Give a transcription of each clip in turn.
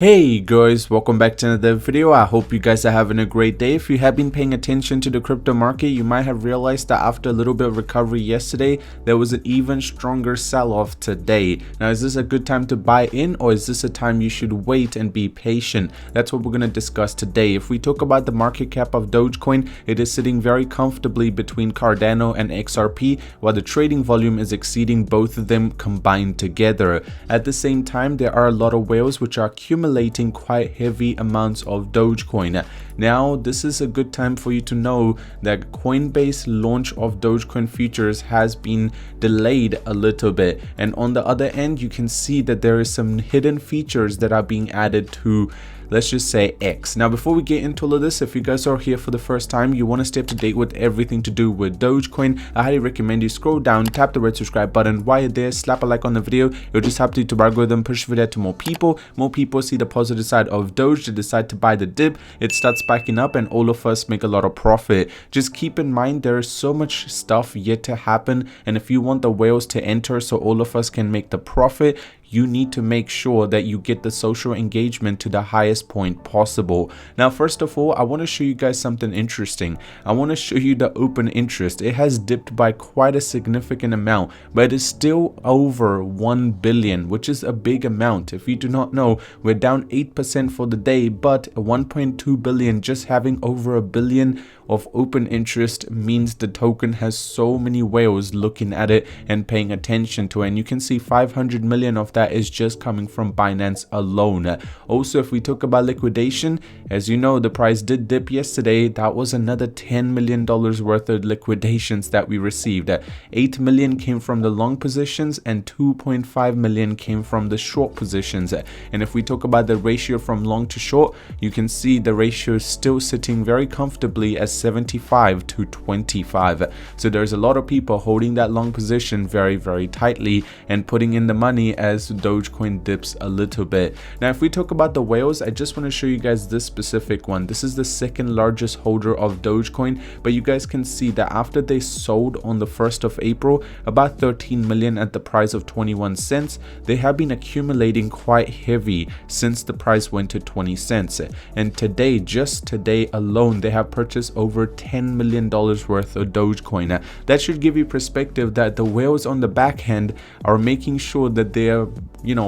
Hey guys, welcome back to another video. I hope you guys are having a great day. If you have been paying attention to the crypto market, you might have realized that after a little bit of recovery yesterday, there was an even stronger sell-off today. Now, is this a good time to buy in, or is this a time you should wait and be patient? That's what we're going to discuss today. If we talk about the market cap of Dogecoin, it is sitting very comfortably between Cardano and XRP, while the trading volume is exceeding both of them combined together. At the same time, there are a lot of whales which are accumulating quite heavy amounts of Dogecoin. Now, this is a good time for you to know that Coinbase launch of Dogecoin futures has been delayed a little bit, and on the other end you can see that there is some hidden features that are being added to, let's just say, X. Now, before we get into all of this, if you guys are here for the first time, you want to stay up to date with everything to do with Dogecoin, I highly recommend you scroll down, tap the red subscribe button. While you're there, slap a like on the video. It'll just help you to algorithm push the video to more people. More people see the positive side of Doge, they decide to buy the dip, it starts spiking up, and all of us make a lot of profit. Just keep in mind there is so much stuff yet to happen, and if you want the whales to enter so all of us can make the profit, you need to make sure that you get the social engagement to the highest point possible. Now, first of all, I want to show you guys something interesting. I want to show you the open interest. It has dipped by quite a significant amount, but it is still over 1 billion, which is a big amount. If you do not know, we're down 8% for the day, but 1.2 billion, just having over a billion of open interest means the token has so many whales looking at it and paying attention to it. And you can see 500 million of that is just coming from Binance alone. Also, if we talk about liquidation, as you know, the price did dip yesterday. That was another $10 million worth of liquidations that we received. 8 million came from the long positions and 2.5 million came from the short positions. And if we talk about the ratio from long to short, you can see the ratio is still sitting very comfortably as 75 to 25. So there's a lot of people holding that long position very tightly and putting in the money as Dogecoin dips a little bit. Now, if we talk about the whales, I just want to show you guys this specific one. This is the second largest holder of Dogecoin, but you guys can see that after they sold on the 1st of April about 13 million at the price of 21 cents, they have been accumulating quite heavy since the price went to 20 cents. And today, just today alone, they have purchased over $10 million worth of Dogecoin. That should give you perspective that the whales on the back end are making sure that they are,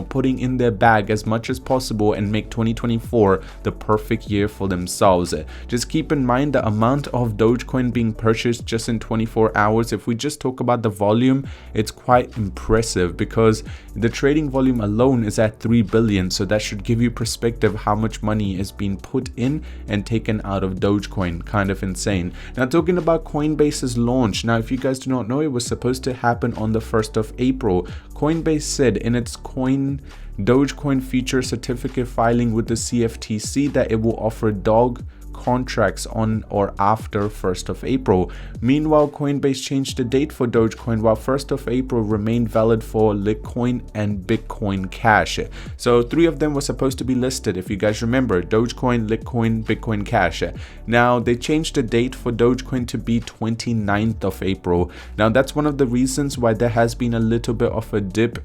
putting in their bag as much as possible and make 2024 the perfect year for themselves. Just keep in mind the amount of Dogecoin being purchased just in 24 hours. If we just talk about the volume, it's quite impressive because the trading volume alone is at 3 billion. So that should give you perspective how much money is being put in and taken out of Dogecoin. Kind of insane. Now, talking about Coinbase's launch. Now, if you guys do not know, it was supposed to happen on the 1st of April. Coinbase said in its Dogecoin future certificate filing with the CFTC that it will offer Doge contracts on or after 1st of April. Meanwhile, Coinbase changed the date for Dogecoin, while 1st of April remained valid for Litecoin and Bitcoin Cash. So 3 of them were supposed to be listed, if you guys remember: Dogecoin, Litecoin, Bitcoin Cash. Now, they changed the date for Dogecoin to be 29th of April. Now, that's one of the reasons why there has been a little bit of a dip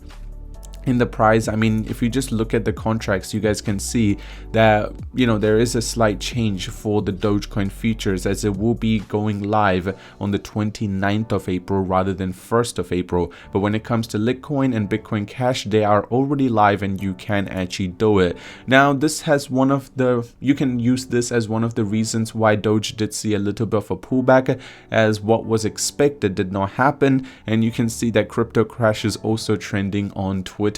in the price. I mean, if you just look at the contracts, you guys can see that, there is a slight change for the Dogecoin futures, as it will be going live on the 29th of April rather than 1st of April. But when it comes to Litecoin and Bitcoin Cash, they are already live and you can actually do it. Now, this has you can use this as one of the reasons why Doge did see a little bit of a pullback, as what was expected did not happen. And you can see that crypto crash is also trending on Twitter.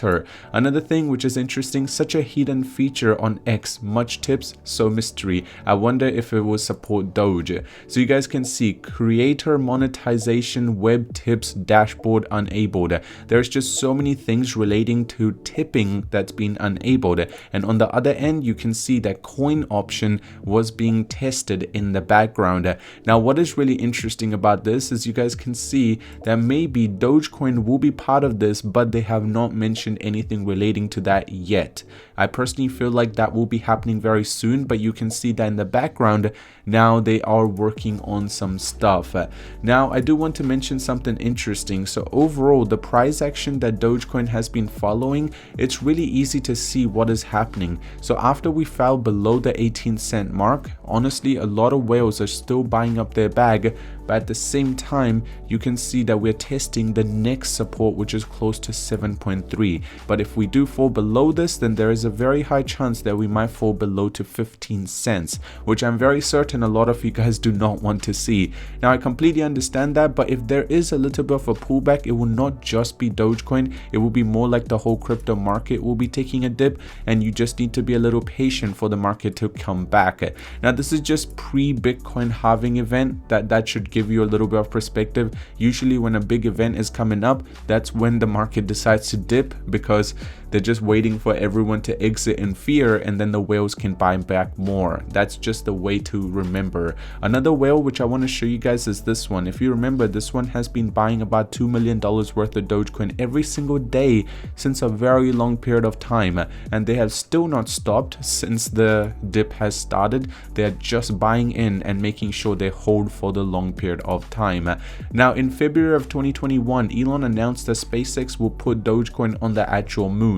Another thing which is interesting, such a hidden feature on X, much tips, so mystery. I wonder if it will support Doge. So you guys can see creator monetization web tips dashboard enabled. There's just so many things relating to tipping that's been enabled. And on the other end, you can see that coin option was being tested in the background. Now, what is really interesting about this is you guys can see that maybe Dogecoin will be part of this, but they have not mentioned anything relating to that yet. I personally feel like that will be happening very soon, but you can see that in the background now they are working on some stuff. Now I do want to mention something interesting. So overall, the price action that Dogecoin has been following, it's really easy to see what is happening. So after we fell below the 18-cent mark, honestly, a lot of whales are still buying up their bag, but at the same time you can see that we're testing the next support, which is close to 7.3. but if we do fall below this, then there is a very high chance that we might fall below to 15 cents, which I'm very certain a lot of you guys do not want to see. Now I completely understand that, but if there is a little bit of a pullback, it will not just be Dogecoin, it will be more like the whole crypto market will be taking a dip, and you just need to be a little patient for the market to come back. Now this is just pre-Bitcoin halving event, that should give you a little bit of perspective. Usually when a big event is coming up, that's when the market decides to dip, because they're just waiting for everyone to exit in fear, and then the whales can buy back more. That's just the way to remember. Another whale which I want to show you guys is this one. If you remember, this one has been buying about $2 million worth of Dogecoin every single day since a very long period of time, and they have still not stopped since the dip has started. They are just buying in and making sure they hold for the long period of time. Now in February of 2021, Elon announced that SpaceX will put Dogecoin on the actual moon.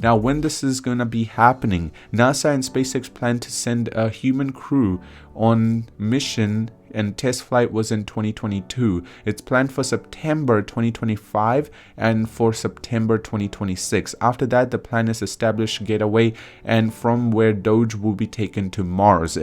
Now when this is going to be happening, NASA and SpaceX plan to send a human crew on mission, and test flight was in 2022. It's planned for September 2025 and for September 2026. After that, the plan is established getaway, and from where Doge will be taken to Mars.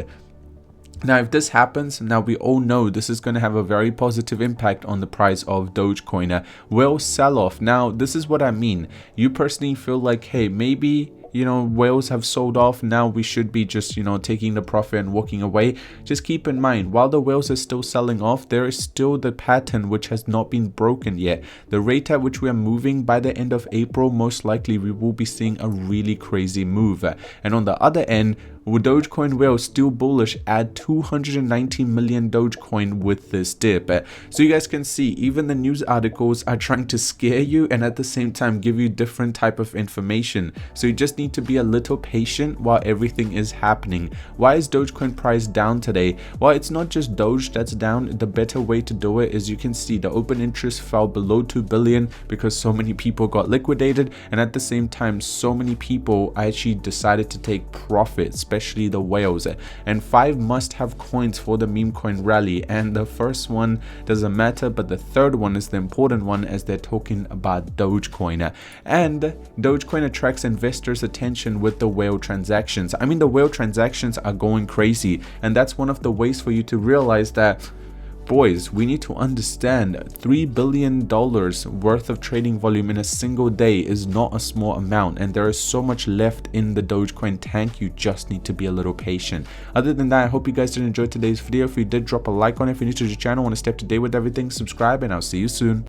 Now if this happens, now we all know this is going to have a very positive impact on the price of Dogecoin. Whale sell-off. Now this is what I mean. You personally feel like, hey, maybe whales have sold off, now we should be just taking the profit and walking away. Just keep in mind, while the whales are still selling off, there is still the pattern which has not been broken yet. The rate at which we are moving, by the end of April, most likely we will be seeing a really crazy move. And on the other end, with Dogecoin whale still bullish, add 290 million Dogecoin with this dip. So you guys can see, even the news articles are trying to scare you and at the same time give you different type of information. So you just need to be a little patient while everything is happening. Why is Dogecoin price down today? Well, it's not just Doge that's down. The better way to do it is, you can see the open interest fell below 2 billion because so many people got liquidated, and at the same time so many people actually decided to take profit, especially the whales. And 5 must-have coins for the meme coin rally, and the first one doesn't matter, but the third one is the important one, as they're talking about Dogecoin. And Dogecoin attracts investors' attention with the whale transactions. I mean, the whale transactions are going crazy, and that's one of the ways for you to realize that, boys, we need to understand $3 billion worth of trading volume in a single day is not a small amount, and there is so much left in the Dogecoin tank. You just need to be a little patient. Other than that, I hope you guys did enjoy today's video. If you did, drop a like on it. If you're new to the channel, want to stay up to date with everything, subscribe, and I'll see you soon.